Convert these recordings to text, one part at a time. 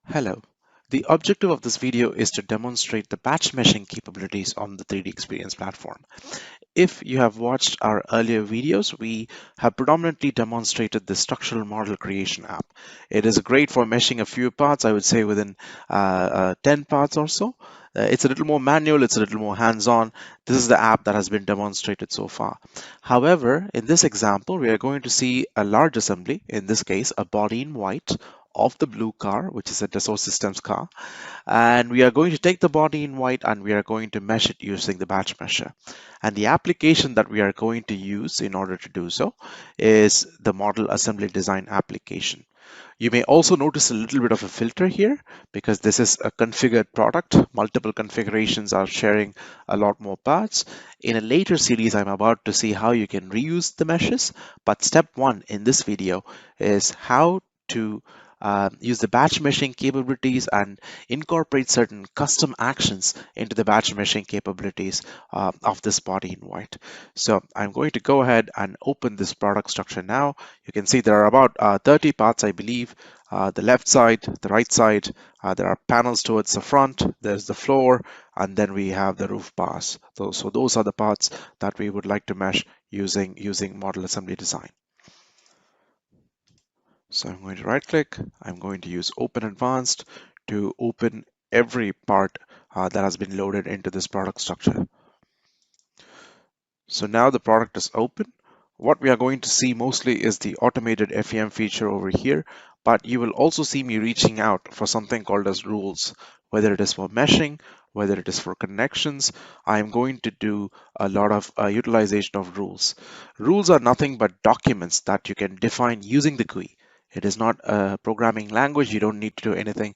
Hello. The objective of this video is to demonstrate the batch meshing capabilities on the 3DEXPERIENCE platform. If you have watched our earlier videos, we have predominantly demonstrated the structural model creation app. It is great for meshing a few parts, I would say within 10 parts or so. It's a little more manual, it's a little more hands-on. This is the app that has been demonstrated so far. However, in this example, we are going to see a large assembly, in this case, a body in white of the blue car, which is a Dassault Systems car. And we are going to take the body in white and we are going to mesh it using the batch mesher. And the application that we are going to use in order to do so is the model assembly design application. You may also notice a little bit of a filter here because this is a configured product. Multiple configurations are sharing a lot more parts. In a later series, I'm about to see how you can reuse the meshes. But step one in this video is how to use the batch meshing capabilities and incorporate certain custom actions into the batch meshing capabilities of this body in white. So I'm going to go ahead and open this product structure now. You can see there are about 30 parts, I believe. The left side, the right side, there are panels towards the front, there's the floor, and then we have the roof bars. So those are the parts that we would like to mesh using model assembly design. So I'm going to right click, I'm going to use Open Advanced to open every part that has been loaded into this product structure. So now the product is open. What we are going to see mostly is the automated FEM feature over here, but you will also see me reaching out for something called as rules, whether it is for meshing, whether it is for connections. I'm going to do a lot of utilization of rules. Rules are nothing but documents that you can define using the GUI. It is not a programming language. You don't need to do anything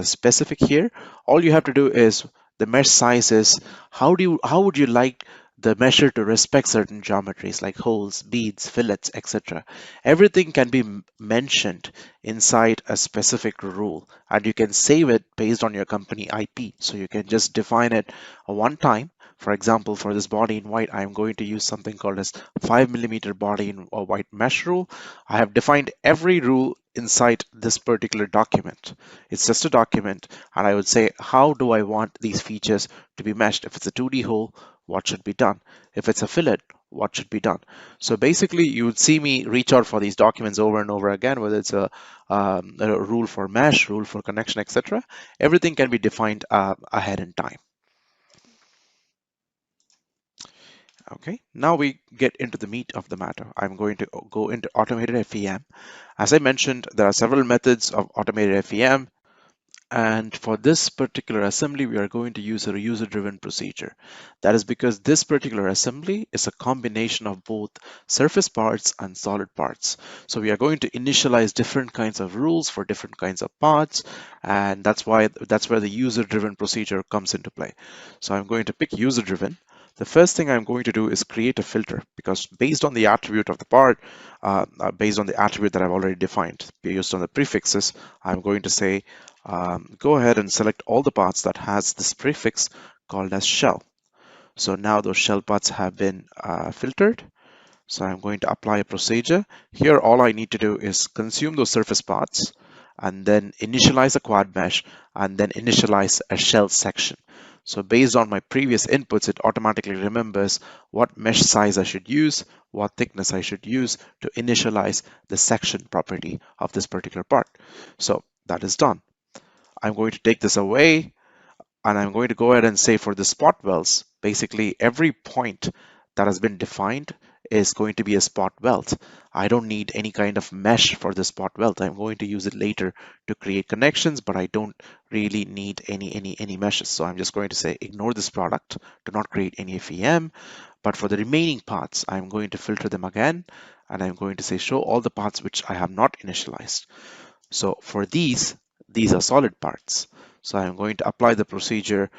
specific here. All you have to do is the mesh size is how would you like the measure to respect certain geometries like holes, beads, fillets, etc. Everything can be mentioned inside a specific rule, and you can save it based on your company IP. So you can just define it one time. For example, for this body in white, I'm going to use something called as 5mm body in white mesh rule. I have defined every rule inside this particular document. It's just a document, and I would say, how do I want these features to be meshed? If it's a 2D hole, what should be done? If it's a fillet, what should be done? So basically, you would see me reach out for these documents over and over again, whether it's a rule for mesh, rule for connection, etc. Everything can be defined ahead in time. Okay, now we get into the meat of the matter. I'm going to go into automated FEM. As I mentioned, there are several methods of automated FEM. And for this particular assembly, we are going to use a user-driven procedure. That is because this particular assembly is a combination of both surface parts and solid parts. So we are going to initialize different kinds of rules for different kinds of parts, and that's where the user-driven procedure comes into play. So I'm going to pick user-driven. The first thing I'm going to do is create a filter, because based on the attribute of the part, based on the attribute that I've already defined, based on the prefixes, I'm going to say go ahead and select all the parts that has this prefix called as shell. So now those shell parts have been filtered. So I'm going to apply a procedure. Here, all I need to do is consume those surface parts and then initialize a quad mesh and then initialize a shell section. So based on my previous inputs, it automatically remembers what mesh size I should use, what thickness I should use to initialize the section property of this particular part. So that is done. I'm going to take this away and I'm going to go ahead and say for the spot welds, basically every point that has been defined is going to be a spot weld. I don't need any kind of mesh for the spot weld. I'm going to use it later to create connections, but I don't really need any meshes. So I'm just going to say ignore this product, do not create any FEM. But for the remaining parts, I'm going to filter them again, and I'm going to say show all the parts which I have not initialized. So for these are solid parts. So I'm going to apply the procedure,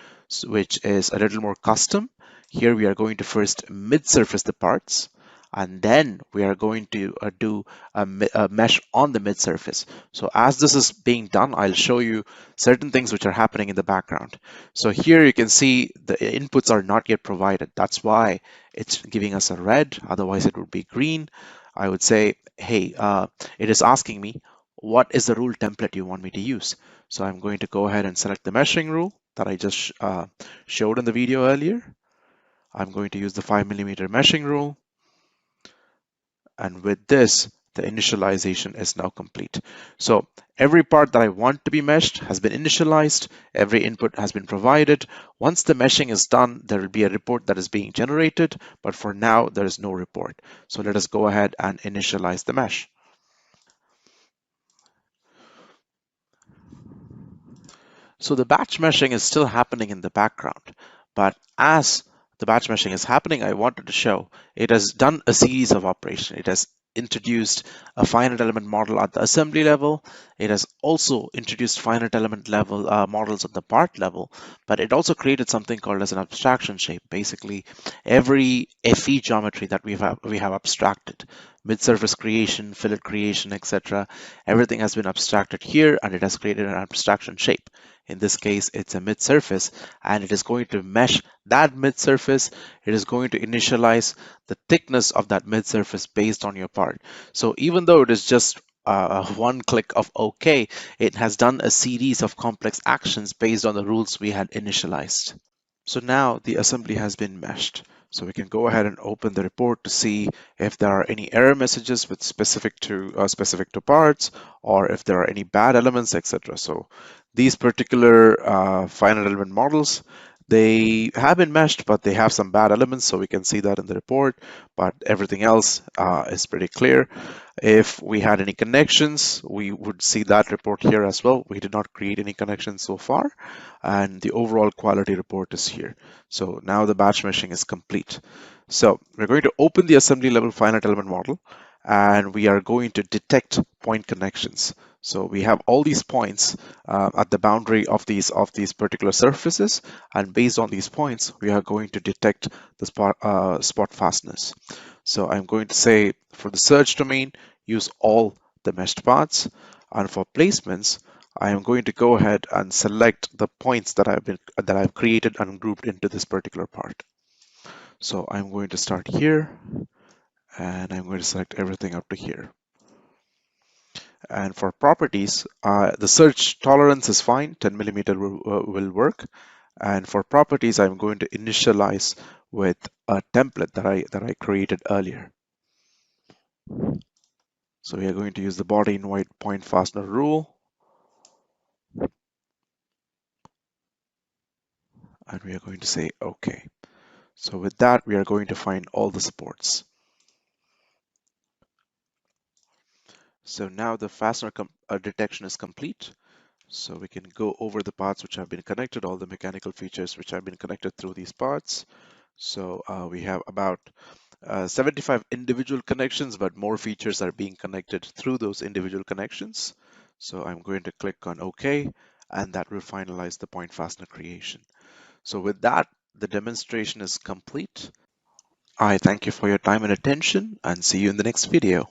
which is a little more custom. Here we are going to first mid-surface the parts, and then we are going to do a mesh on the mid-surface. So as this is being done, I'll show you certain things which are happening in the background. So here you can see the inputs are not yet provided. That's why it's giving us a red, otherwise it would be green. I would say, hey, it is asking me what is the rule template you want me to use. So I'm going to go ahead and select the meshing rule that I just showed in the video earlier. I'm going to use the 5mm meshing rule. And with this, the initialization is now complete. So every part that I want to be meshed has been initialized. Every input has been provided. Once the meshing is done, there will be a report that is being generated. But for now, there is no report. So let us go ahead and initialize the mesh. So the batch meshing is still happening in the background, but as the batch meshing is happening, I wanted to show it has done a series of operations. It has introduced a finite element model at the assembly level. It has also introduced finite element level models at the part level, but it also created something called as an abstraction shape. Basically, every FE geometry that we have abstracted, mid-surface creation, fillet creation, etc. Everything has been abstracted here, and it has created an abstraction shape. In this case, it's a mid-surface, and it is going to mesh that mid-surface. It is going to initialize the thickness of that mid-surface based on your part. So even though it is just one click of OK, it has done a series of complex actions based on the rules we had initialized. So now the assembly has been meshed. So we can go ahead and open the report to see if there are any error messages with specific to parts, or if there are any bad elements, etc. So these particular finite element models, they have been meshed, but they have some bad elements. So we can see that in the report, but everything else is pretty clear. If we had any connections, we would see that report here as well. We did not create any connections so far, and the overall quality report is here. So now the batch meshing is complete. So we're going to open the assembly level finite element model, and we are going to detect point connections. So we have all these points at the boundary of these particular surfaces, and based on these points, we are going to detect the spot fastness. So I'm going to say for the search domain, use all the meshed paths, and for placements, I am going to go ahead and select the points that I've created and grouped into this particular part. So I'm going to start here, and I'm going to select everything up to here. And for properties, the search tolerance is fine, 10mm will work. And for properties, I'm going to initialize with a template that I created earlier. So we are going to use the body invite point fastener rule, and we are going to say OK. So with that, we are going to find all the supports. So now the fastener detection is complete. So we can go over the parts which have been connected, all the mechanical features which have been connected through these parts. So we have about 75 individual connections, but more features are being connected through those individual connections. So I'm going to click on OK, and that will finalize the point fastener creation. So with that, the demonstration is complete. I thank you for your time and attention, and see you in the next video.